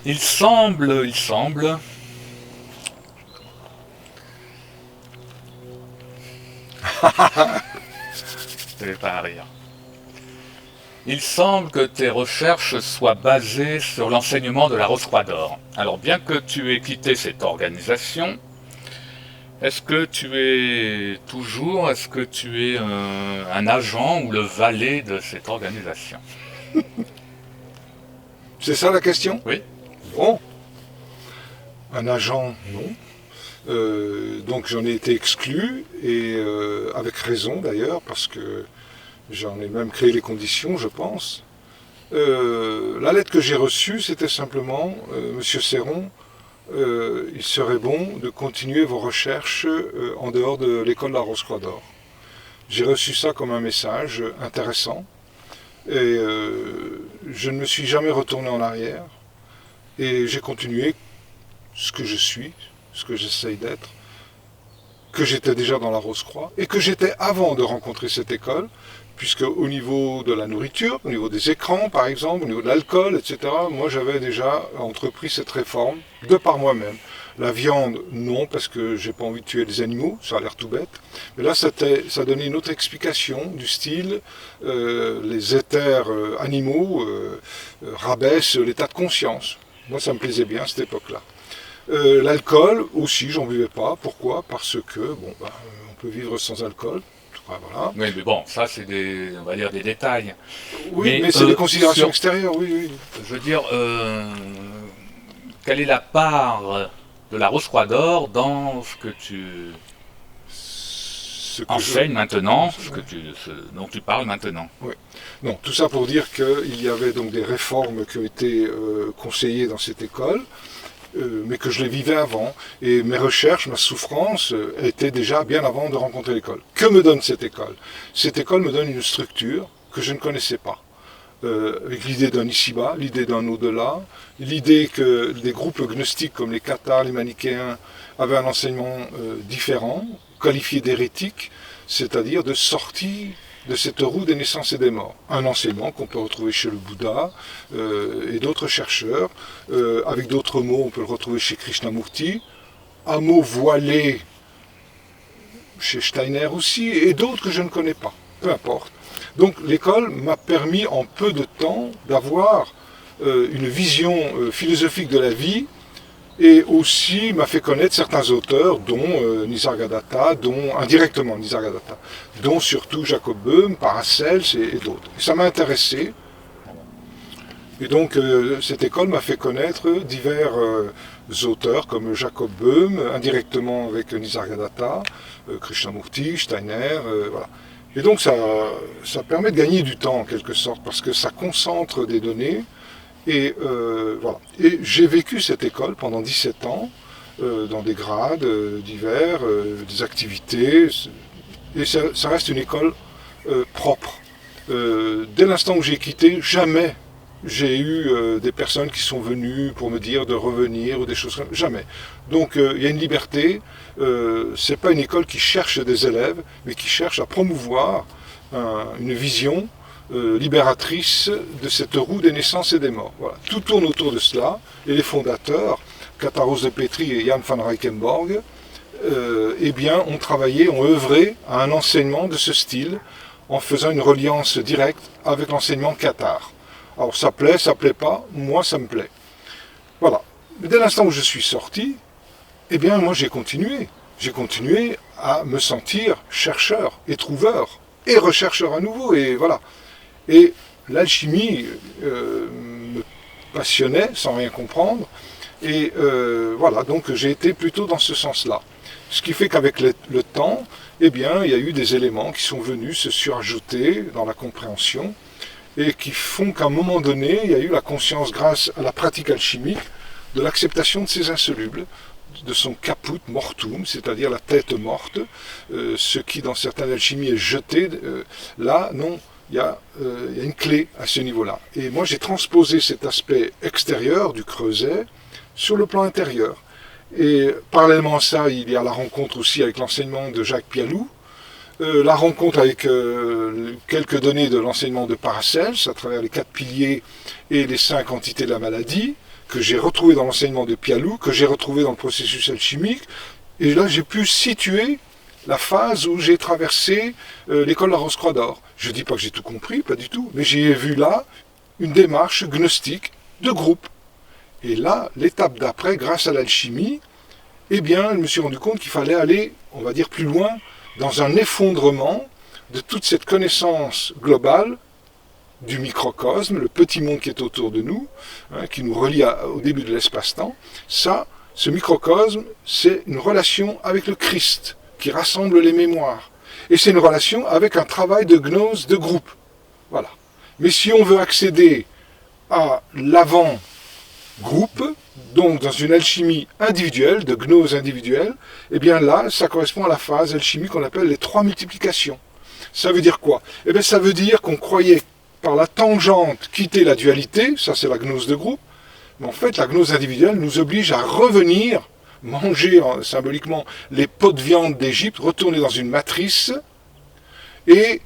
Il semble, je vais pas rire. Il semble que tes recherches soient basées sur l'enseignement de la Rose-Croix d'Or. Alors bien que tu aies quitté cette organisation, est-ce que tu es un agent ou le valet de cette organisation? C'est ça la question? Oui. Bon, un agent, non. Donc j'en ai été exclu, et avec raison d'ailleurs, parce que j'en ai même créé les conditions, je pense. La lettre que j'ai reçue, c'était simplement, Monsieur Serron, il serait bon de continuer vos recherches en dehors de l'école de la Rose-Croix d'Or. J'ai reçu ça comme un message intéressant, et je ne me suis jamais retourné en arrière, et j'ai continué ce que je suis, ce que j'essaye d'être, que j'étais déjà dans la Rose-Croix, et que j'étais avant de rencontrer cette école, puisque au niveau de la nourriture, au niveau des écrans par exemple, au niveau de l'alcool, etc., moi j'avais déjà entrepris cette réforme de par moi-même. La viande, non, parce que j'ai pas envie de tuer les animaux, ça a l'air tout bête. Mais là, ça donnait une autre explication du style, les éthers animaux rabaissent l'état de conscience. Moi, ça me plaisait bien à cette époque-là. L'alcool aussi, j'en buvais pas. Pourquoi? Parce que on peut vivre sans alcool. Voilà. Oui, mais bon, ça c'est on va dire des détails. Oui, mais c'est des considérations extérieures, oui, oui. Je veux dire, quelle est la part de la Rose-Croix d'Or dans ce que tu enseignes maintenant, ce dont tu parles maintenant? Oui. Non, tout ça pour dire qu'il y avait donc des réformes qui ont été conseillées dans cette école, mais que je les vivais avant. Et mes recherches, ma souffrance était déjà bien avant de rencontrer l'école. Que me donne cette école? Cette école me donne une structure que je ne connaissais pas. Avec l'idée d'un ici-bas, l'idée d'un au-delà, l'idée que des groupes gnostiques comme les cathares, les manichéens avaient un enseignement différent, qualifié d'hérétique, c'est-à-dire de sortie de cette roue des naissances et des morts. Un enseignement qu'on peut retrouver chez le Bouddha et d'autres chercheurs. Avec d'autres mots, on peut le retrouver chez Krishnamurti. Un mot voilé chez Steiner aussi, et d'autres que je ne connais pas. Peu importe. Donc l'école m'a permis en peu de temps d'avoir une vision philosophique de la vie, et aussi m'a fait connaître certains auteurs, dont Nisargadatta, dont indirectement Nisargadatta, dont surtout Jacob Böhm, Paracels et d'autres. Et ça m'a intéressé. Et donc cette école m'a fait connaître divers auteurs comme Jacob Böhm, indirectement avec Nisargadatta, Krishnamurti, Steiner, voilà. Et donc ça permet de gagner du temps en quelque sorte, parce que ça concentre des données. Et voilà. Et j'ai vécu cette école pendant 17 ans, dans des grades divers, des activités. Et ça reste une école propre. Dès l'instant où j'ai quitté, jamais j'ai eu des personnes qui sont venues pour me dire de revenir ou des choses comme ça. Jamais. Donc il y a une liberté. C'est pas une école qui cherche des élèves, mais qui cherche à promouvoir une vision libératrice de cette roue des naissances et des morts. Voilà. Tout tourne autour de cela, et les fondateurs, Katharos de Petri et Jan van Reichenborg, eh bien, ont travaillé, ont œuvré à un enseignement de ce style, en faisant une reliance directe avec l'enseignement cathare. Alors ça plaît pas, moi ça me plaît. Voilà. Mais dès l'instant où je suis sorti, eh bien moi j'ai continué. J'ai continué à me sentir chercheur et trouveur, et rechercheur à nouveau, et voilà. Et l'alchimie me passionnait sans rien comprendre. Et voilà, donc j'ai été plutôt dans ce sens-là. Ce qui fait qu'avec le temps, eh bien, il y a eu des éléments qui sont venus se surajouter dans la compréhension et qui font qu'à un moment donné, il y a eu la conscience, grâce à la pratique alchimique, de l'acceptation de ces insolubles, de son caput mortum, c'est-à-dire la tête morte, ce qui dans certaines alchimies est jeté. Là, non. Il y a une clé à ce niveau-là. Et moi, j'ai transposé cet aspect extérieur du creuset sur le plan intérieur. Et parallèlement à ça, il y a la rencontre aussi avec l'enseignement de Jacques Pialou, la rencontre avec quelques données de l'enseignement de Paracels, à travers les 4 piliers et les 5 entités de la maladie, que j'ai retrouvé dans l'enseignement de Pialou, que j'ai retrouvé dans le processus alchimique, et là j'ai pu situer la phase où j'ai traversé l'école de la Rose-Croix d'Or. Je ne dis pas que j'ai tout compris, pas du tout, mais j'ai vu là une démarche gnostique de groupe. Et là, l'étape d'après, grâce à l'alchimie, eh bien, je me suis rendu compte qu'il fallait aller, on va dire, plus loin, dans un effondrement de toute cette connaissance globale du microcosme, le petit monde qui est autour de nous, hein, qui nous relie au début de l'espace-temps. Ça, ce microcosme, c'est une relation avec le Christ, qui rassemble les mémoires. Et c'est une relation avec un travail de gnose de groupe. Voilà. Mais si on veut accéder à l'avant-groupe, donc dans une alchimie individuelle, de gnose individuelle, eh bien là, ça correspond à la phase alchimique qu'on appelle les 3 multiplications. Ça veut dire quoi? Eh bien ça veut dire qu'on croyait par la tangente quitter la dualité, ça c'est la gnose de groupe, mais en fait la gnose individuelle nous oblige à revenir, manger symboliquement les pots de viande d'Égypte, retourner dans une matrice, et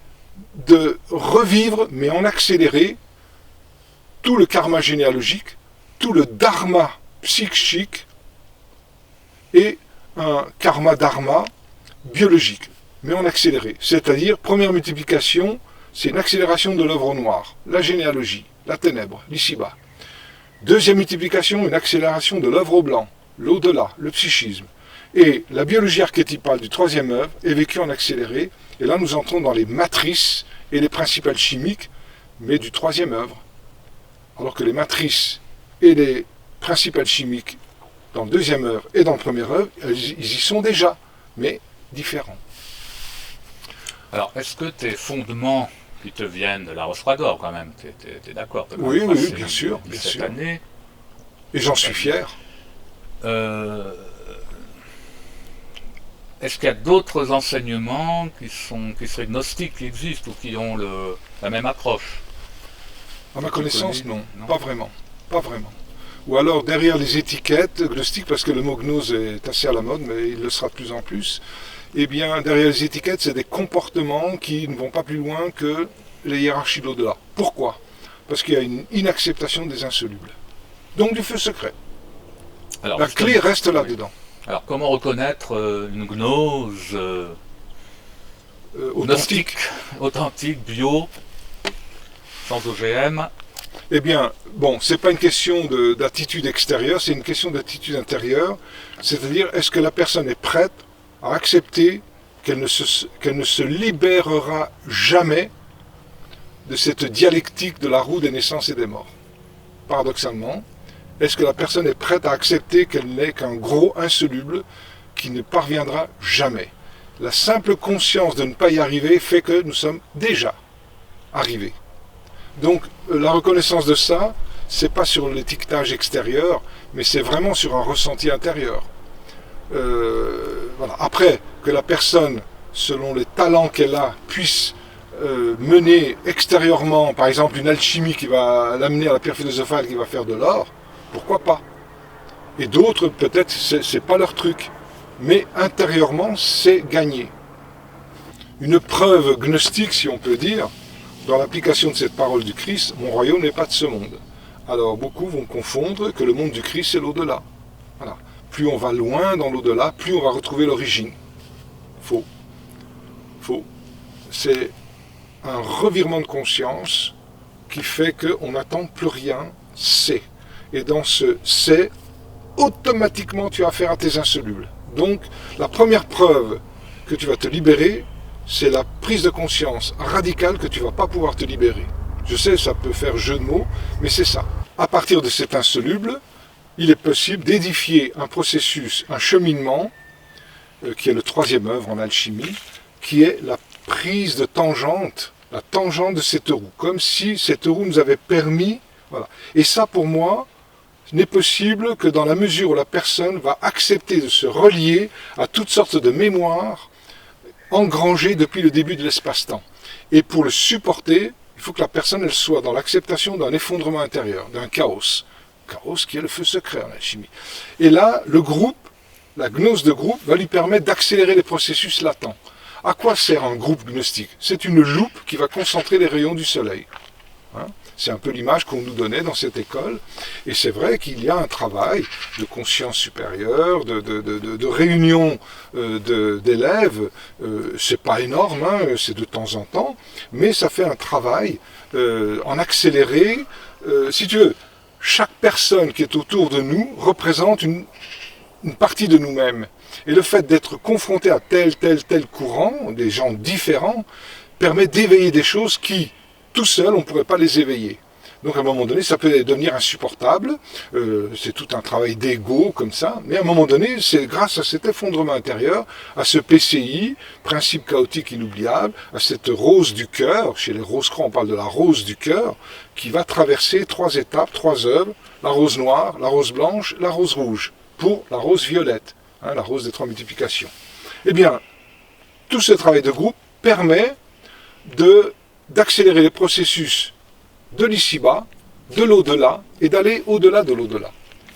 de revivre, mais en accéléré, tout le karma généalogique, tout le dharma psychique et un karma dharma biologique, mais en accéléré. C'est-à-dire, première multiplication, c'est une accélération de l'œuvre noire, la généalogie, la ténèbre, l'ici-bas. Deuxième multiplication, une accélération de l'œuvre au blanc, l'au-delà, le psychisme. Et la biologie archétypale du troisième œuvre est vécue en accéléré, et là nous entrons dans les matrices et les principales chimiques, mais du troisième œuvre. Alors que les matrices et les principales chimiques dans le deuxième œuvre et dans le premier œuvre, ils y sont déjà, mais différents. Alors, est-ce que tes fondements qui te viennent de la Rose-Croix d'Or, quand même, t'es d'accord? Oui, bien sûr. Année. Et j'en suis fier. Est-ce qu'il y a d'autres enseignements qui seraient gnostiques, qui existent ou qui ont la même approche? À ma connaissance, non, pas vraiment. Pas vraiment. Ou alors derrière les étiquettes gnostiques, parce que le mot gnose est assez à la mode, mais il le sera de plus en plus, eh bien derrière les étiquettes, c'est des comportements qui ne vont pas plus loin que les hiérarchies de l'au-delà. Pourquoi? Parce qu'il y a une inacceptation des insolubles. Donc du feu secret. Alors, la clé reste là-dedans. Alors comment reconnaître une gnose authentique, bio, sans OGM? Eh bien, bon, c'est pas une question d'attitude extérieure, c'est une question d'attitude intérieure. C'est-à-dire, est-ce que la personne est prête à accepter qu'elle ne se libérera jamais de cette dialectique de la roue des naissances et des morts? Paradoxalement, est-ce que la personne est prête à accepter qu'elle n'est qu'un gros insoluble qui ne parviendra jamais? La simple conscience de ne pas y arriver fait que nous sommes déjà arrivés. Donc la reconnaissance de ça, c'est pas sur l'étiquetage extérieur, mais c'est vraiment sur un ressenti intérieur. Voilà. Après, que la personne, selon les talents qu'elle a, puisse mener extérieurement, par exemple une alchimie qui va l'amener à la pierre philosophale qui va faire de l'or, pourquoi pas? Et d'autres, peut-être, c'est pas leur truc. Mais intérieurement, c'est gagné. Une preuve gnostique, si on peut dire, dans l'application de cette parole du Christ, mon royaume n'est pas de ce monde. Alors beaucoup vont confondre que le monde du Christ c'est l'au-delà. Voilà. Plus on va loin dans l'au-delà, plus on va retrouver l'origine. Faux. Faux. C'est un revirement de conscience qui fait qu'on n'attend plus rien, c'est. Et dans ce c'est, automatiquement tu as affaire à tes insolubles. Donc la première preuve que tu vas te libérer, c'est la prise de conscience radicale que tu ne vas pas pouvoir te libérer. Je sais, ça peut faire jeu de mots, mais c'est ça. À partir de cet insoluble, il est possible d'édifier un processus, un cheminement, qui est le troisième œuvre en alchimie, qui est la prise de tangente, la tangente de cette roue, comme si cette roue nous avait permis... Voilà. Et ça, pour moi, n'est possible que dans la mesure où la personne va accepter de se relier à toutes sortes de mémoires engrangées depuis le début de l'espace-temps. Et pour le supporter, il faut que la personne elle soit dans l'acceptation d'un effondrement intérieur, d'un chaos. Chaos qui est le feu secret en alchimie. Et là, le groupe, la gnose de groupe, va lui permettre d'accélérer les processus latents. À quoi sert un groupe gnostique? C'est une loupe qui va concentrer les rayons du soleil. Hein, c'est un peu l'image qu'on nous donnait dans cette école. Et c'est vrai qu'il y a un travail de conscience supérieure, de réunion d'élèves. C'est pas énorme, hein, c'est de temps en temps, mais ça fait un travail en accéléré. Si tu veux, chaque personne qui est autour de nous représente une partie de nous-mêmes. Et le fait d'être confronté à tel courant, des gens différents, permet d'éveiller des choses qui, tout seul, on ne pourrait pas les éveiller. Donc à un moment donné, ça peut devenir insupportable, c'est tout un travail d'ego comme ça, mais à un moment donné, c'est grâce à cet effondrement intérieur, à ce PCI, principe chaotique inoubliable, à cette rose du cœur, chez les rose-croix on parle de la rose du cœur, qui va traverser 3 étapes, 3 œuvres, la rose noire, la rose blanche, la rose rouge, pour la rose violette, hein, la rose des 3 multiplications. Eh bien, tout ce travail de groupe permet d'accélérer les processus de l'ici-bas, de l'au-delà, et d'aller au-delà de l'au-delà.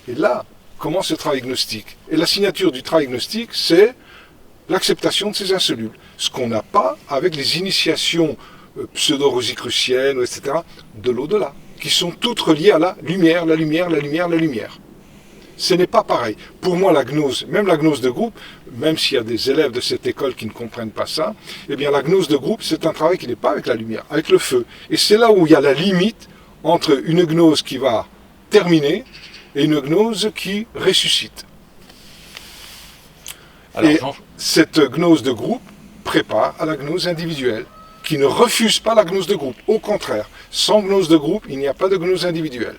Et là commence le travail gnostique. Et la signature du travail gnostique, c'est l'acceptation de ces insolubles. Ce qu'on n'a pas avec les initiations pseudo-rosicruciennes, etc., de l'au-delà, qui sont toutes reliées à la lumière, la lumière, la lumière, la lumière. Ce n'est pas pareil. Pour moi, la gnose, même la gnose de groupe, même s'il y a des élèves de cette école qui ne comprennent pas ça, eh bien la gnose de groupe, c'est un travail qui n'est pas avec la lumière, avec le feu. Et c'est là où il y a la limite entre une gnose qui va terminer et une gnose qui ressuscite. Alors, et cette gnose de groupe prépare à la gnose individuelle, qui ne refuse pas la gnose de groupe. Au contraire, sans gnose de groupe, il n'y a pas de gnose individuelle.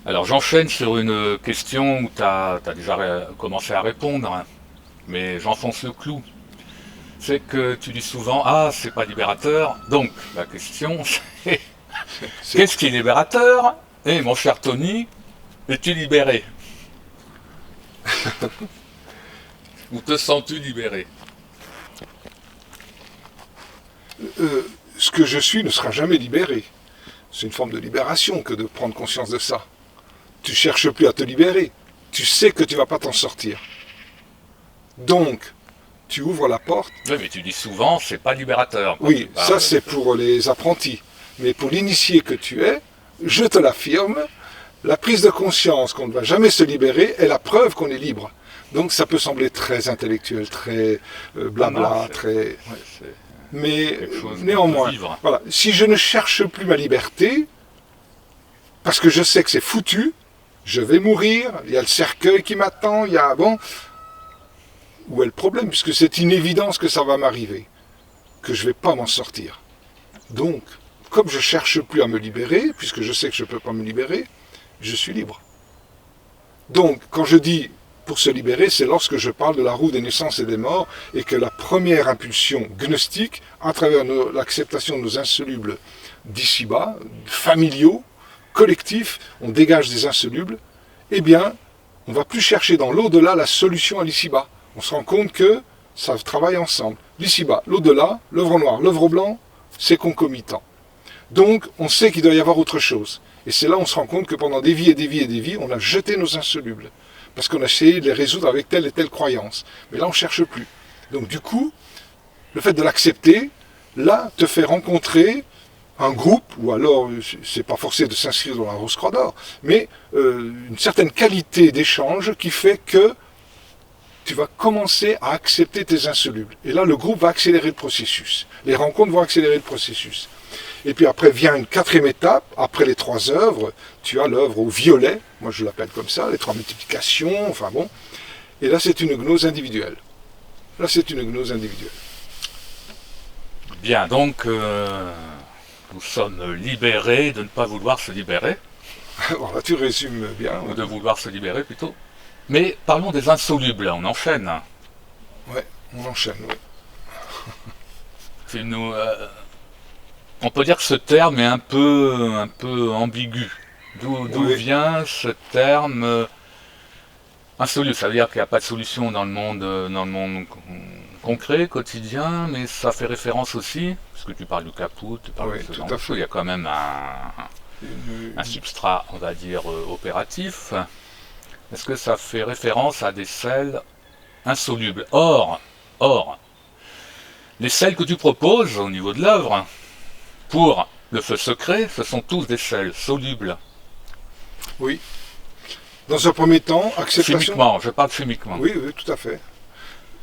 Alors j'enchaîne sur une question où tu as déjà commencé à répondre, hein, mais j'enfonce le clou. C'est que tu dis souvent, ah, c'est pas libérateur. Donc, la question, c'est qu'est-ce qui est libérateur? Et mon cher Tony, es-tu libéré? Ou te sens-tu libéré? Ce que je suis ne sera jamais libéré. C'est une forme de libération que de prendre conscience de ça. Tu ne cherches plus à te libérer. Tu sais que tu ne vas pas t'en sortir. Donc, tu ouvres la porte. Oui, mais tu dis souvent, c'est pas libérateur. Oui, ça c'est pour les apprentis. Mais pour l'initié que tu es, je te l'affirme, la prise de conscience qu'on ne va jamais se libérer est la preuve qu'on est libre. Donc ça peut sembler très intellectuel, très blabla, très... Ouais, mais néanmoins, voilà, si je ne cherche plus ma liberté, parce que je sais que c'est foutu, je vais mourir, il y a le cercueil qui m'attend, il y a... Bon, où est le problème? Puisque c'est une évidence que ça va m'arriver, que je ne vais pas m'en sortir. Donc, comme je ne cherche plus à me libérer, puisque je sais que je ne peux pas me libérer, je suis libre. Donc, quand je dis pour se libérer, c'est lorsque je parle de la roue des naissances et des morts, et que la première impulsion gnostique, à travers l'acceptation de nos insolubles d'ici-bas, familiaux, collectifs, on dégage des insolubles, eh bien, on ne va plus chercher dans l'au-delà la solution à l'ici-bas. On se rend compte que ça travaille ensemble. L'ici-bas, l'au-delà, l'œuvre noire, l'œuvre blanc, c'est concomitant. Donc, on sait qu'il doit y avoir autre chose. Et c'est là où on se rend compte que pendant des vies et des vies et des vies, on a jeté nos insolubles. Parce qu'on a essayé de les résoudre avec telle et telle croyance. Mais là, on ne cherche plus. Donc, du coup, le fait de l'accepter, là, te fait rencontrer un groupe, ou alors, c'est pas forcé de s'inscrire dans la Rose Croix d'Or, mais une certaine qualité d'échange qui fait que tu vas commencer à accepter tes insolubles. Et là, le groupe va accélérer le processus. Les rencontres vont accélérer le processus. Et puis après vient une 4e étape, après les 3 œuvres, tu as l'œuvre au violet, moi je l'appelle comme ça, les 3 multiplications, enfin bon. Et là, c'est une gnose individuelle. Là, c'est une gnose individuelle. Bien, donc, nous sommes libérés de ne pas vouloir se libérer. Voilà, tu résumes bien. Ou de vouloir se libérer plutôt. Mais parlons des insolubles, on enchaîne. Ouais, on enchaîne, oui. On peut dire que ce terme est un peu ambigu. D'où vient ce terme insoluble? Ça veut dire qu'il n'y a pas de solution dans le monde concret, quotidien, mais ça fait référence aussi, parce que tu parles du caput, tu parles de ce genre de choses, il y a quand même un substrat, on va dire, opératif. Est-ce que ça fait référence à des sels insolubles? Or, Les sels que tu proposes au niveau de l'œuvre, pour le feu secret, ce sont tous des sels solubles. Oui. Dans un premier temps, acceptation... Chimiquement, je parle chimiquement. Oui, oui, tout à fait.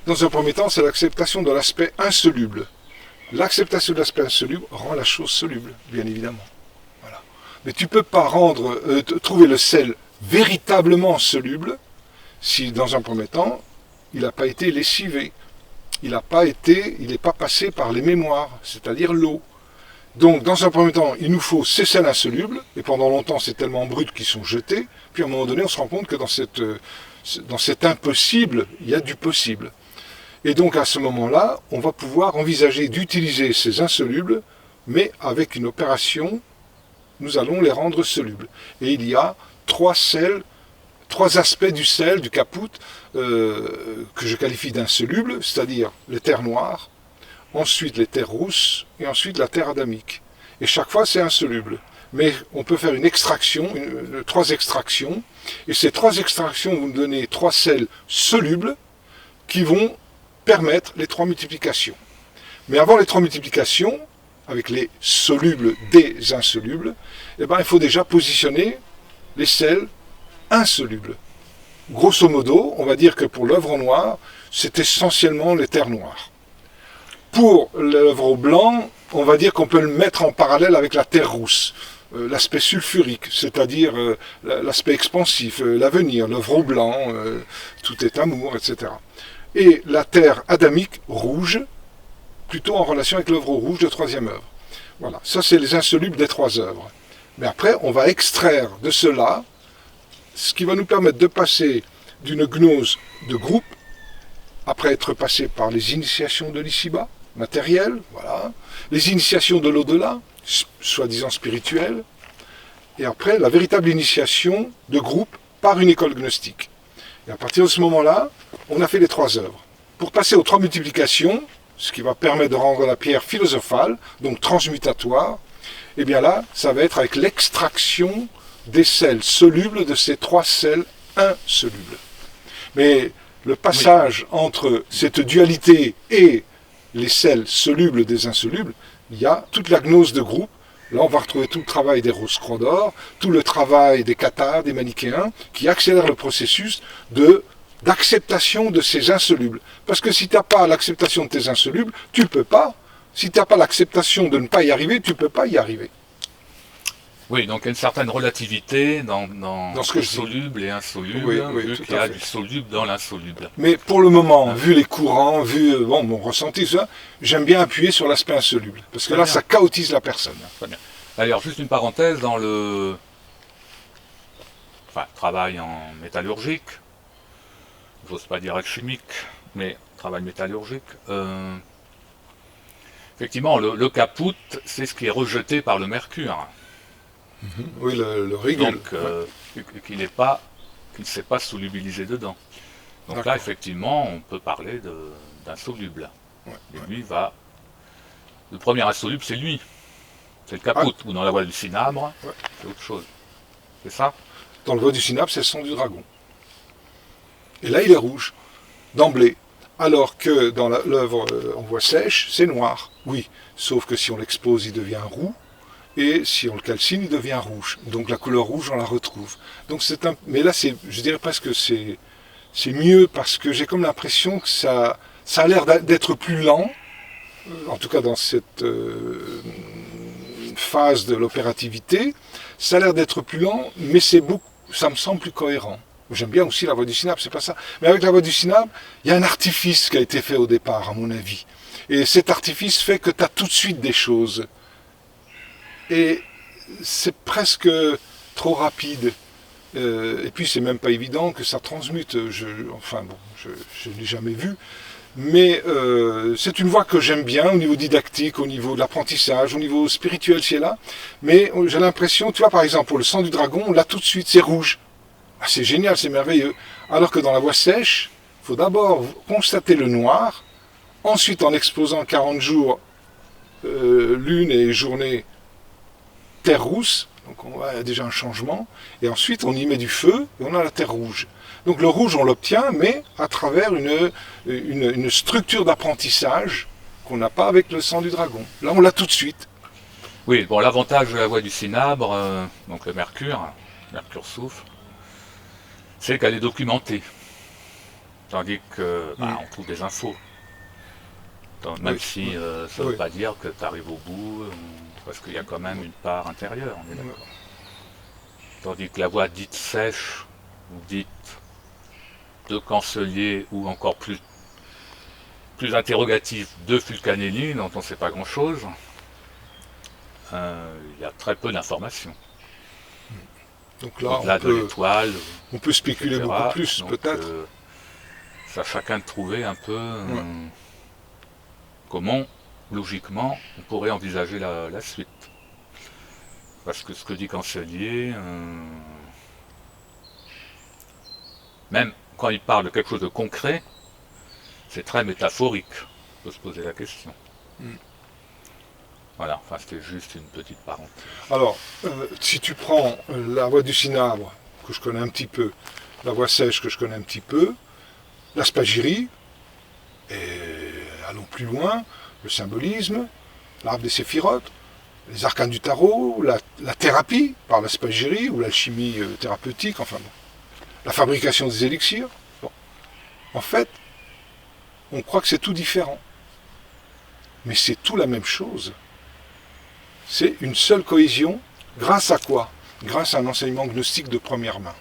Dans un premier temps, c'est l'acceptation de l'aspect insoluble. L'acceptation de l'aspect insoluble rend la chose soluble, bien évidemment. Voilà. Mais tu ne peux pas trouver le sel véritablement soluble si, dans un premier temps, il n'a pas été lessivé. Il n'est pas passé par les mémoires, c'est-à-dire l'eau. Donc, dans un premier temps, il nous faut ces sels insolubles, et pendant longtemps, c'est tellement brut qu'ils sont jetés, puis à un moment donné, on se rend compte que dans cet impossible, il y a du possible. Et donc, à ce moment-là, on va pouvoir envisager d'utiliser ces insolubles, mais avec une opération, nous allons les rendre solubles. Et il y a trois aspects du sel, du caput, que je qualifie d'insolubles, c'est-à-dire les terres noires, ensuite les terres rousses, et ensuite la terre adamique. Et chaque fois, c'est insoluble. Mais on peut faire une extraction, trois extractions, et ces trois extractions vont nous donner trois sels solubles qui vont permettre les trois multiplications. Mais avant les trois multiplications, avec les solubles des insolubles, eh ben, il faut déjà positionner les sels insolubles. Grosso modo, on va dire que pour l'œuvre au noir, c'est essentiellement les terres noires. Pour l'œuvre au blanc, on va dire qu'on peut le mettre en parallèle avec la terre rousse, l'aspect sulfurique, c'est-à-dire l'aspect expansif, l'avenir, l'œuvre au blanc, tout est amour, etc. Et la terre adamique rouge, plutôt en relation avec l'œuvre rouge de troisième œuvre. Voilà, ça c'est les insolubles des trois œuvres. Mais après, on va extraire de cela ce qui va nous permettre de passer d'une gnose de groupe, après être passé par les initiations de l'ici-bas, matérielles, voilà, les initiations de l'au-delà, soi-disant spirituelles, et après la véritable initiation de groupe par une école gnostique. Et à partir de ce moment-là, on a fait les trois œuvres. Pour passer aux trois multiplications, ce qui va permettre de rendre la pierre philosophale, donc transmutatoire, et bien là, ça va être avec l'extraction des sels solubles de ces trois sels insolubles. Mais le passage entre cette dualité et les sels solubles des insolubles, il y a toute la gnose de groupe. Là, on va retrouver tout le travail des Rose-Croix d'Or, tout le travail des cathares, des manichéens, qui accélère le processus d'acceptation de ces insolubles. Parce que si tu n'as pas l'acceptation de tes insolubles, tu ne peux pas. Si tu n'as pas l'acceptation de ne pas y arriver, tu ne peux pas y arriver. Oui, donc il y a une certaine relativité dans ce que le soluble et insoluble, vu qu'il y a du soluble dans l'insoluble. Mais pour le moment, vu les courants, vu mon ressenti, j'aime bien appuyer sur l'aspect insoluble. Parce que là, ça chaotise la personne. Très bien. D'ailleurs, juste une parenthèse, dans le travail en métallurgique, j'ose pas dire alchimique, mais travail métallurgique, effectivement, le caput, c'est ce qui est rejeté par le mercure. Oui, le rigole. Donc, qui ne s'est pas solubilisé dedans. Donc là, effectivement, on peut parler d'insoluble. Et lui le premier insoluble, c'est lui. C'est le caput. Ou dans la voie du cinabre, c'est autre chose. C'est ça? Dans le voie du cinabre, c'est le sang du dragon. Et là, il est rouge, d'emblée. Alors que dans l'œuvre en voie sèche, c'est noir. Oui, sauf que si on l'expose, il devient roux. Et si on le calcine, il devient rouge. Donc la couleur rouge, on la retrouve. Donc mais là, je dirais presque que c'est mieux parce que j'ai comme l'impression que ça a l'air d'être plus lent, en tout cas dans cette phase de l'opérativité. Ça a l'air d'être plus lent, mais ça me semble plus cohérent. J'aime bien aussi la voie du cinabre, c'est pas ça. Mais avec la voie du cinabre, il y a un artifice qui a été fait au départ, à mon avis. Et cet artifice fait que tu as tout de suite des choses. Et c'est presque trop rapide. Et puis c'est même pas évident que ça transmute. Je ne l'ai jamais vu. Mais c'est une voie que j'aime bien au niveau didactique, au niveau de l'apprentissage, au niveau spirituel, c'est là. Mais j'ai l'impression, tu vois, par exemple, pour le sang du dragon, là tout de suite, c'est rouge. Ah, c'est génial, c'est merveilleux. Alors que dans la voie sèche, il faut d'abord constater le noir, ensuite en exposant 40 jours, lune et journée, terre rousse, donc on a déjà un changement, et ensuite on y met du feu, et on a la terre rouge. Donc le rouge on l'obtient, mais à travers une structure d'apprentissage qu'on n'a pas avec le sang du dragon. Là, on l'a tout de suite. Oui, bon, l'avantage de la voie du cinabre, donc le mercure soufre, c'est qu'elle est documentée. Tandis que on trouve des infos. Même si ça ne veut pas dire que tu arrives au bout, parce qu'il y a quand même une part intérieure, on est d'accord. Tandis que la voie dite sèche, ou dite de Cancelier, ou encore plus interrogative de Fulcanelli, dont on ne sait pas grand-chose, il y a très peu d'informations. Donc là, au-delà de l'étoile, on peut spéculer etc. beaucoup plus, Donc, peut-être. c'est à chacun de trouver un peu comment, logiquement, on pourrait envisager la suite. Parce que ce que dit Cancelier, même quand il parle de quelque chose de concret, c'est très métaphorique. On peut se poser la question. Voilà, enfin c'était juste une petite parenthèse. Alors, si tu prends la voie du cinabre, que je connais un petit peu, la voie sèche, que je connais un petit peu, la spagyrie, et allons plus loin, le symbolisme, l'arbre des séphirotes, les arcanes du tarot, la thérapie par la spagyrie, ou l'alchimie thérapeutique, enfin bon, la fabrication des élixirs. Bon. En fait, on croit que c'est tout différent. Mais c'est tout la même chose. C'est une seule cohésion, grâce à quoi? Grâce à un enseignement gnostique de première main.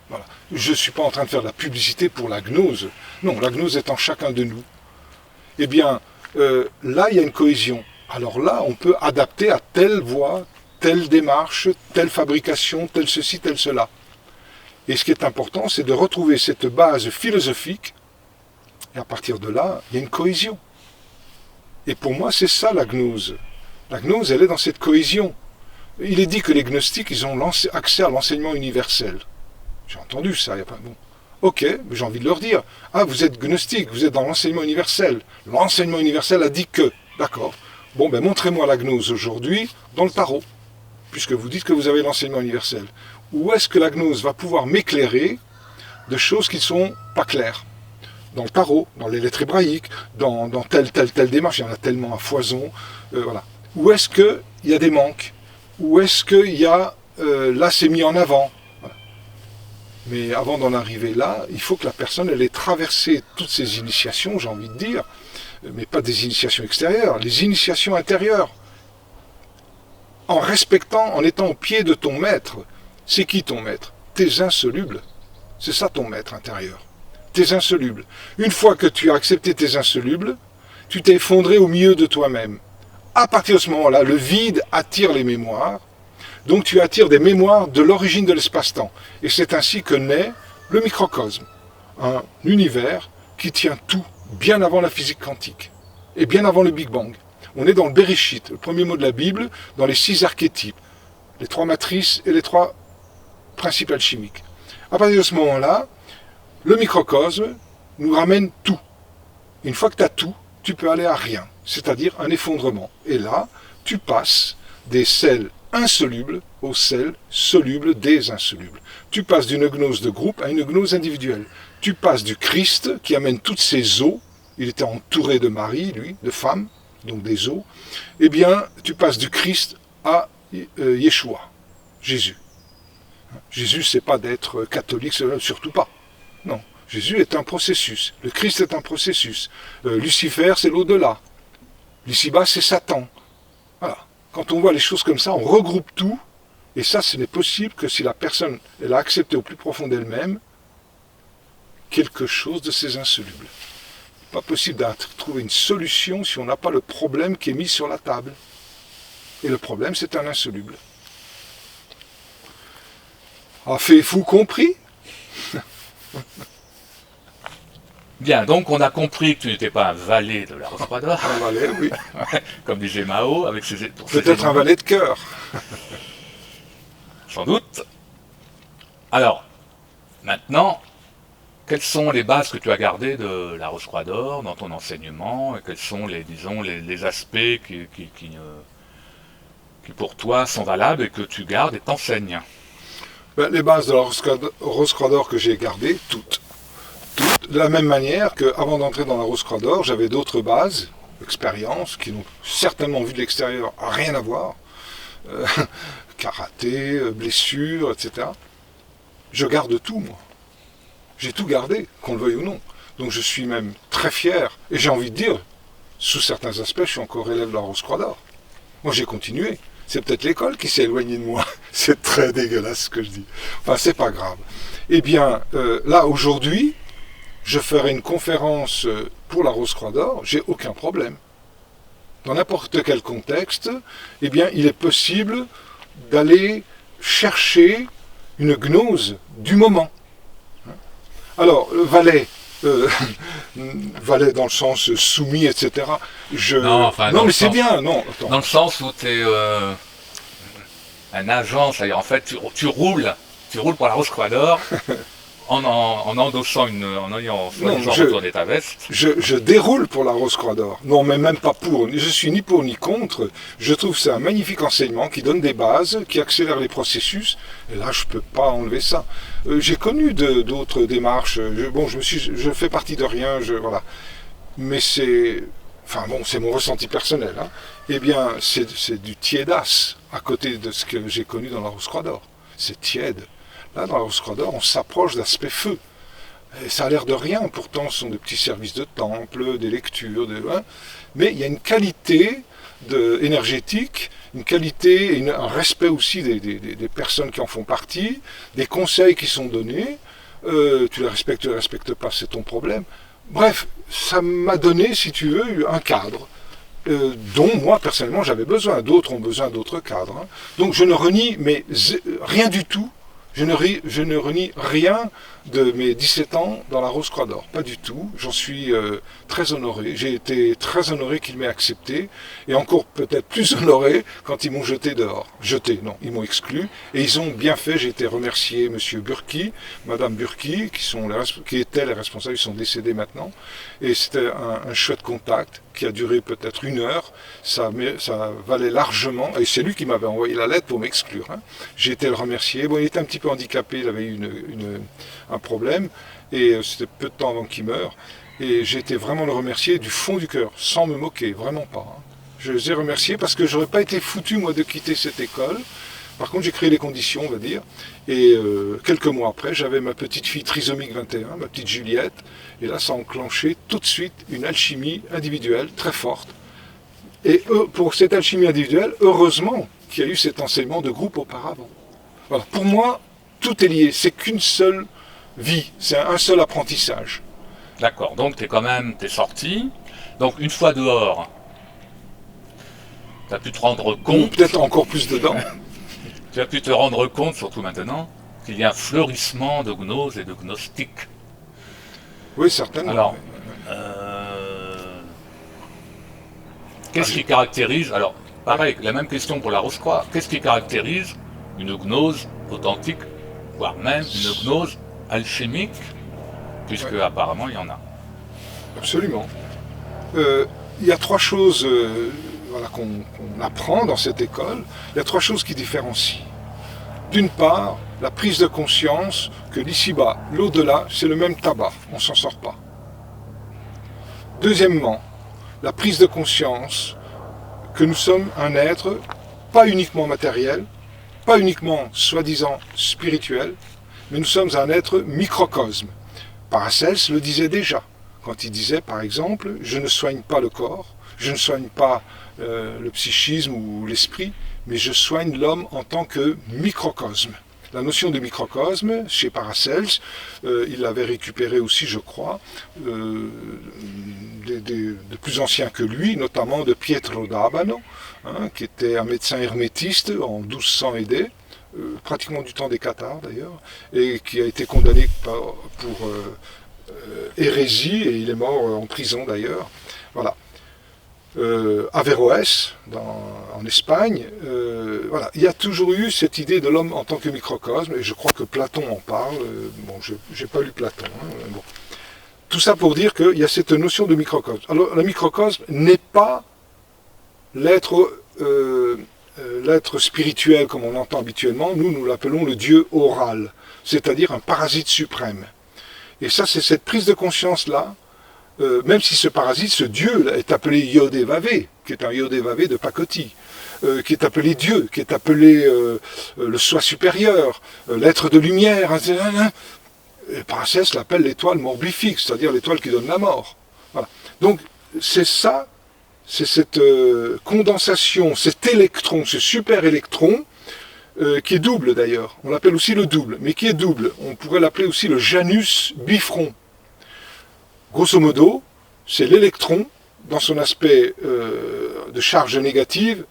Voilà. Je ne suis pas en train de faire de la publicité pour la gnose. Non, la gnose est en chacun de nous. Eh bien, là, il y a une cohésion. Alors là, on peut adapter à telle voie, telle démarche, telle fabrication, tel ceci, tel cela. Et ce qui est important, c'est de retrouver cette base philosophique, et à partir de là, il y a une cohésion. Et pour moi, c'est ça la gnose. La gnose, elle est dans cette cohésion. Il est dit que les gnostiques, ils ont accès à l'enseignement universel. J'ai entendu ça, il n'y a pas... Bon. Ok, j'ai envie de leur dire, ah, vous êtes gnostique, vous êtes dans l'enseignement universel. L'enseignement universel a dit que, d'accord. Bon, ben montrez-moi la gnose aujourd'hui dans le tarot, puisque vous dites que vous avez l'enseignement universel. Où est-ce que la gnose va pouvoir m'éclairer de choses qui ne sont pas claires? Dans le tarot, dans les lettres hébraïques, dans telle démarche, il y en a tellement à foison, voilà. Où est-ce qu'il y a des manques? Où est-ce qu'il y a... là, c'est mis en avant. Voilà. Mais avant d'en arriver là, il faut que la personne, elle ait traversé toutes ces initiations, j'ai envie de dire, mais pas des initiations extérieures, les initiations intérieures. En respectant, en étant au pied de ton maître. C'est qui ton maître? Tes insolubles. C'est ça ton maître intérieur. Tes insolubles. Une fois que tu as accepté tes insolubles, tu t'es effondré au milieu de toi-même. À partir de ce moment-là, le vide attire les mémoires. Donc tu attires des mémoires de l'origine de l'espace-temps. Et c'est ainsi que naît le microcosme. Un univers qui tient tout bien avant la physique quantique. Et bien avant le Big Bang. On est dans le Bereshit, le premier mot de la Bible, dans les 6 archétypes. Les 3 matrices et les 3 principes alchimiques. À partir de ce moment-là, le microcosme nous ramène tout. Une fois que tu as tout, tu peux aller à rien, c'est-à-dire un effondrement. Et là, tu passes des sels insolubles aux sels solubles des insolubles. Tu passes d'une gnose de groupe à une gnose individuelle. Tu passes du Christ qui amène toutes ses eaux, il était entouré de Marie, lui, de femmes, donc des eaux, eh bien, tu passes du Christ à Yeshua, Jésus. Jésus, c'est pas d'être catholique, surtout pas. Non, Jésus est un processus. Le Christ est un processus. Lucifer, c'est l'au-delà. L'ici-bas, c'est Satan. Voilà. Quand on voit les choses comme ça, on regroupe tout. Et ça, ce n'est possible que si la personne, elle a accepté au plus profond d'elle-même quelque chose de ces insolubles. Pas possible de trouver une solution si on n'a pas le problème qui est mis sur la table. Et le problème, c'est un insoluble. Avez-vous compris? Bien, donc on a compris que tu n'étais pas un valet de la Rosquador. Un valet, oui. Comme disait Mao, avec ses Peut-être un valet de cœur. Sans doute. Alors, maintenant, quelles sont les bases que tu as gardées de la Rosquador dans ton enseignement et quels sont les aspects qui pour toi sont valables et que tu gardes et t'enseignes? Les bases de la Rosquador que j'ai gardées, toutes. De la même manière qu'avant d'entrer dans la Rosquador, j'avais d'autres bases expériences, qui n'ont certainement vu de l'extérieur rien à voir, karaté, blessures, etc. Je garde tout, moi. J'ai tout gardé, qu'on le veuille ou non. Donc je suis même très fier, et j'ai envie de dire, sous certains aspects, je suis encore élève de la Rose Croix d'Or. Moi j'ai continué. C'est peut-être l'école qui s'est éloignée de moi. C'est très dégueulasse ce que je dis. Enfin, c'est pas grave. Eh bien, là, aujourd'hui, je ferai une conférence pour la Rose Croix d'Or, j'ai aucun problème. Dans n'importe quel contexte, eh bien, il est possible d'aller chercher une gnose du moment. Alors, valet, valet dans le sens soumis, etc. Non, mais c'est bien, non. Attends. Dans le sens où tu es un agent, c'est-à-dire en fait tu roules pour la Rose Croix d'Or en endossant en ayant retourné ta veste. Je déroule pour la Rose Croix d'Or. Non, mais même pas pour. Je suis ni pour ni contre. Je trouve que c'est un magnifique enseignement qui donne des bases, qui accélère les processus. Et là, je peux pas enlever ça. J'ai connu d'autres démarches. Je fais partie de rien. Voilà. Mais c'est mon ressenti personnel. Hein. Eh bien, c'est du tiédasse à côté de ce que j'ai connu dans la Rose Croix d'Or. C'est tiède. Là, dans la Rose Croix d'Or, on s'approche d'aspect feu. Et ça a l'air de rien, pourtant, ce sont des petits services de temple, des lectures, mais il y a une qualité énergétique, une qualité, un respect aussi des personnes qui en font partie, des conseils qui sont donnés. Tu les respectes pas, c'est ton problème. Bref, ça m'a donné, si tu veux, un cadre. Dont moi personnellement j'avais besoin, d'autres ont besoin d'autres cadres. Hein. Donc je ne renie rien du tout, je ne renie rien de mes 17 ans dans la Rose Croix d'Or, pas du tout, j'en suis très honoré, j'ai été très honoré qu'ils m'aient accepté, et encore peut-être plus honoré quand ils m'ont jeté dehors. Jeté, non, ils m'ont exclu, et ils ont bien fait, j'ai été remercié M. Burki, Mme Burki, qui étaient les responsables, ils sont décédés maintenant, et c'était un chouette contact, qui a duré peut-être 1 heure, ça valait largement, et c'est lui qui m'avait envoyé la lettre pour m'exclure. Hein. J'ai été le remercier, bon il était un petit peu handicapé, il avait eu un problème, et c'était peu de temps avant qu'il meure, et j'ai été vraiment le remercier du fond du cœur, sans me moquer, vraiment pas. Hein. Je les ai remerciés parce que j'aurais pas été foutu moi de quitter cette école. Par contre j'ai créé les conditions, on va dire, et quelques mois après j'avais ma petite fille trisomique 21, ma petite Juliette, et là ça a enclenché tout de suite une alchimie individuelle très forte. Et pour cette alchimie individuelle, heureusement qu'il y a eu cet enseignement de groupe auparavant. Voilà. Pour moi, tout est lié, c'est qu'une seule vie, c'est un seul apprentissage. D'accord, donc t'es sorti, donc une fois dehors, tu as pu te rendre compte... Ou peut-être encore plus dedans. Tu as pu te rendre compte, surtout maintenant, qu'il y a un fleurissement de gnose et de gnostiques. Oui, certainement. Alors, qu'est-ce qui caractérise... Alors, pareil, la même question pour la Rose Croix. Qu'est-ce qui caractérise une gnose authentique, voire même une gnose alchimique, puisque apparemment il y en a. Absolument. Il y a 3 choses qu'on apprend dans cette école. Il y a 3 choses qui différencient. D'une part, la prise de conscience que l'ici-bas, l'au-delà, c'est le même tabac, on ne s'en sort pas. Deuxièmement, la prise de conscience que nous sommes un être pas uniquement matériel, pas uniquement soi-disant spirituel, mais nous sommes un être microcosme. Paracels le disait déjà, quand il disait par exemple « je ne soigne pas le corps, je ne soigne pas le psychisme ou l'esprit, mais je soigne l'homme en tant que microcosme ». La notion de microcosme, chez Paracels, il l'avait récupérée aussi, je crois, de plus anciens que lui, notamment de Pietro d'Abano, qui était un médecin hermétiste en 1200 AD, pratiquement du temps des cathares d'ailleurs, et qui a été condamné pour hérésie, et il est mort en prison d'ailleurs. Voilà. Averroès, en Espagne, voilà. Il y a toujours eu cette idée de l'homme en tant que microcosme, et je crois que Platon en parle. Je n'ai pas lu Platon. Bon. Tout ça pour dire qu'il y a cette notion de microcosme. Alors, le microcosme n'est pas l'être spirituel comme on l'entend habituellement. Nous l'appelons le Dieu oral, c'est-à-dire un parasite suprême. Et ça, c'est cette prise de conscience-là même si ce parasite, ce dieu, là, est appelé Yodé-Vavé, qui est un Yodé-Vavé de pacotille, qui est appelé Dieu, qui est appelé le soi supérieur, l'être de lumière, hein. Et Paracelse l'appelle l'étoile morbifique, c'est-à-dire l'étoile qui donne la mort. Voilà. Donc c'est ça, c'est cette condensation, cet électron, ce super électron, qui est double d'ailleurs, on l'appelle aussi le double, mais qui est double, on pourrait l'appeler aussi le Janus bifront. Grosso modo, c'est l'électron, dans son aspect de charge négative,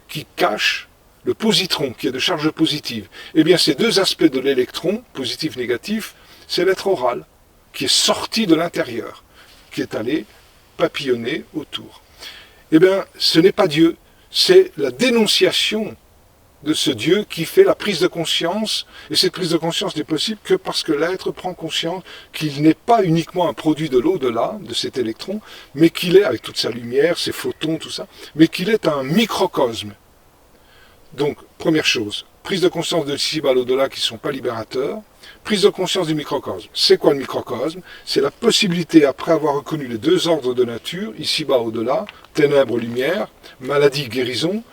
qui cache le positron, qui est de charge positive. Eh bien, ces deux aspects de l'électron, positif-négatif, c'est l'être oral, qui est sorti de l'intérieur, qui est allé papillonner autour. Eh bien, ce n'est pas Dieu, c'est la dénonciation de ce Dieu qui fait la prise de conscience, et cette prise de conscience n'est possible que parce que l'être prend conscience qu'il n'est pas uniquement un produit de l'au-delà, de cet électron, mais qu'il est, avec toute sa lumière, ses photons, tout ça, mais qu'il est un microcosme. Donc, première chose, prise de conscience de l'ici-bas, l'au-delà qui ne sont pas libérateurs, prise de conscience du microcosme. C'est quoi le microcosme? C'est la possibilité, après avoir reconnu les deux ordres de nature, ici-bas, au-delà, ténèbres, lumière, maladie, guérison,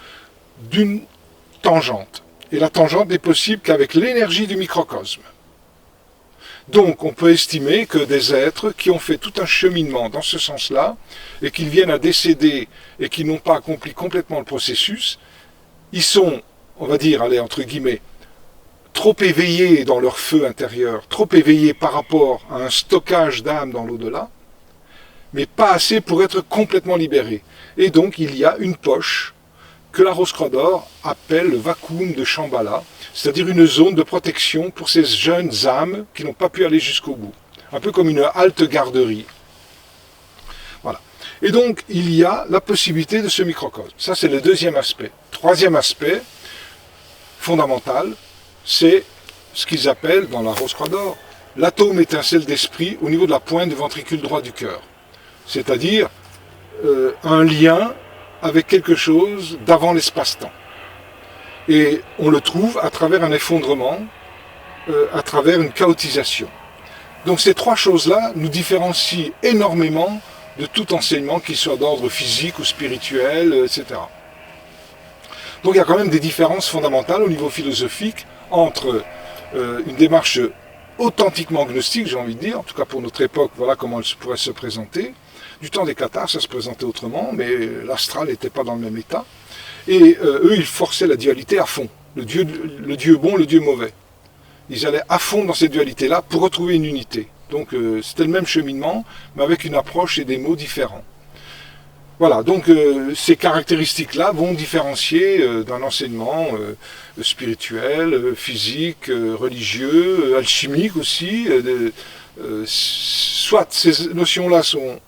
d'une tangente. Et la tangente n'est possible qu'avec l'énergie du microcosme. Donc, on peut estimer que des êtres qui ont fait tout un cheminement dans ce sens-là, et qu'ils viennent à décéder, et qui n'ont pas accompli complètement le processus, ils sont, on va dire, allez, entre guillemets, trop éveillés dans leur feu intérieur, trop éveillés par rapport à un stockage d'âme dans l'au-delà, mais pas assez pour être complètement libérés. Et donc, il y a une poche que la Rose-Croix d'Or appelle le vacuum de Shambhala, c'est-à-dire une zone de protection pour ces jeunes âmes qui n'ont pas pu aller jusqu'au bout. Un peu comme une halte garderie. Voilà. Et donc, il y a la possibilité de ce microcosme. Ça, c'est le deuxième aspect. Troisième aspect, fondamental, c'est ce qu'ils appellent, dans la Rose-Croix d'Or, l'atome étincelle d'esprit au niveau de la pointe du ventricule droit du cœur. C'est-à-dire un lien avec quelque chose d'avant l'espace-temps. Et on le trouve à travers un effondrement, à travers une chaotisation. Donc ces trois choses-là nous différencient énormément de tout enseignement, qu'il soit d'ordre physique ou spirituel, etc. Donc il y a quand même des différences fondamentales au niveau philosophique entre une démarche authentiquement gnostique, j'ai envie de dire, en tout cas pour notre époque, voilà comment elle pourrait se présenter. Du temps des cathares, ça se présentait autrement, mais l'astral n'était pas dans le même état. Et eux, ils forçaient la dualité à fond. Le Dieu bon, le Dieu mauvais. Ils allaient à fond dans cette dualité-là pour retrouver une unité. Donc c'était le même cheminement, mais avec une approche et des mots différents. Voilà, donc ces caractéristiques-là vont différencier d'un enseignement spirituel, physique, religieux, alchimique aussi. Soit ces notions-là sont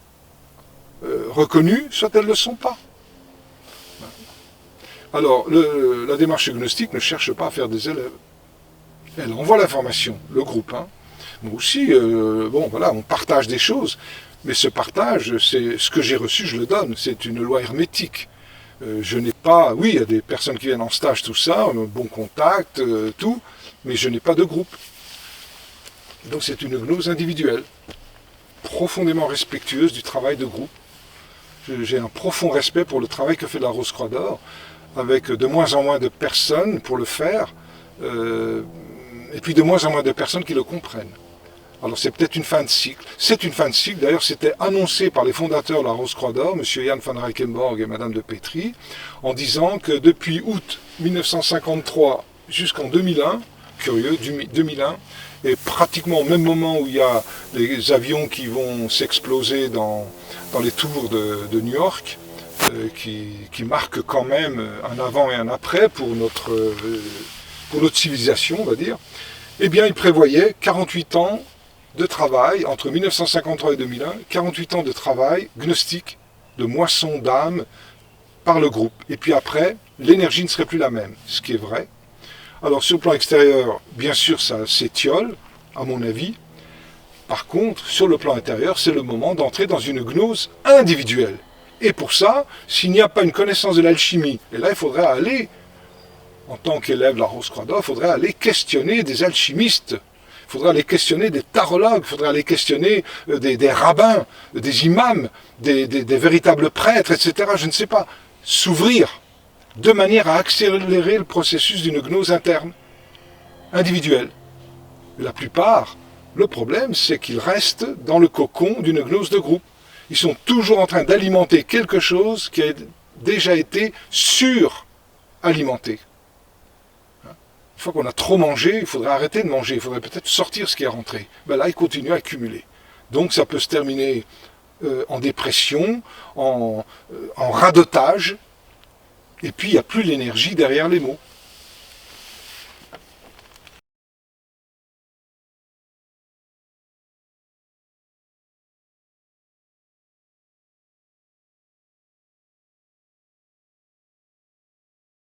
reconnues, soit elles ne le sont pas. Alors, la démarche gnostique ne cherche pas à faire des élèves. Elle envoie l'information, le groupe. Hein. Moi aussi, bon, voilà, on partage des choses, mais ce partage, c'est ce que j'ai reçu, je le donne. C'est une loi hermétique. Je n'ai pas, oui, il y a des personnes qui viennent en stage, tout ça, un bon contact, tout, mais je n'ai pas de groupe. Donc c'est une gnose individuelle, profondément respectueuse du travail de groupe. J'ai un profond respect pour le travail que fait la Rose-Croix d'Or, avec de moins en moins de personnes pour le faire, et puis de moins en moins de personnes qui le comprennent. Alors c'est peut-être une fin de cycle. C'est une fin de cycle, d'ailleurs c'était annoncé par les fondateurs de la Rose-Croix d'Or, M. Jan van Reichenborg et Mme de Petrie, en disant que depuis août 1953 jusqu'en 2001, curieux, 2001, et pratiquement au même moment où il y a les avions qui vont s'exploser dans les tours de New York, qui marquent quand même un avant et un après pour notre civilisation, on va dire, eh bien il prévoyait 48 ans de travail, entre 1953 et 2001, 48 ans de travail gnostique, de moisson d'âme par le groupe. Et puis après, l'énergie ne serait plus la même, ce qui est vrai. Alors sur le plan extérieur, bien sûr, ça s'étiole, à mon avis. Par contre, sur le plan intérieur, c'est le moment d'entrer dans une gnose individuelle. Et pour ça, s'il n'y a pas une connaissance de l'alchimie, et là il faudrait aller, en tant qu'élève de la Rose-Croix d'Or, il faudrait aller questionner des alchimistes, Il faudra aller questionner des tarologues, il faudra aller questionner des rabbins, des imams, des véritables prêtres, etc. Je ne sais pas. S'ouvrir de manière à accélérer le processus d'une gnose interne, individuelle. La plupart, le problème, c'est qu'ils restent dans le cocon d'une gnose de groupe. Ils sont toujours en train d'alimenter quelque chose qui a déjà été suralimenté. Une fois qu'on a trop mangé, il faudrait arrêter de manger, il faudrait peut-être sortir ce qui est rentré. Ben là, il continue à accumuler. Donc ça peut se terminer en dépression, en radotage, et puis il n'y a plus l'énergie derrière les mots.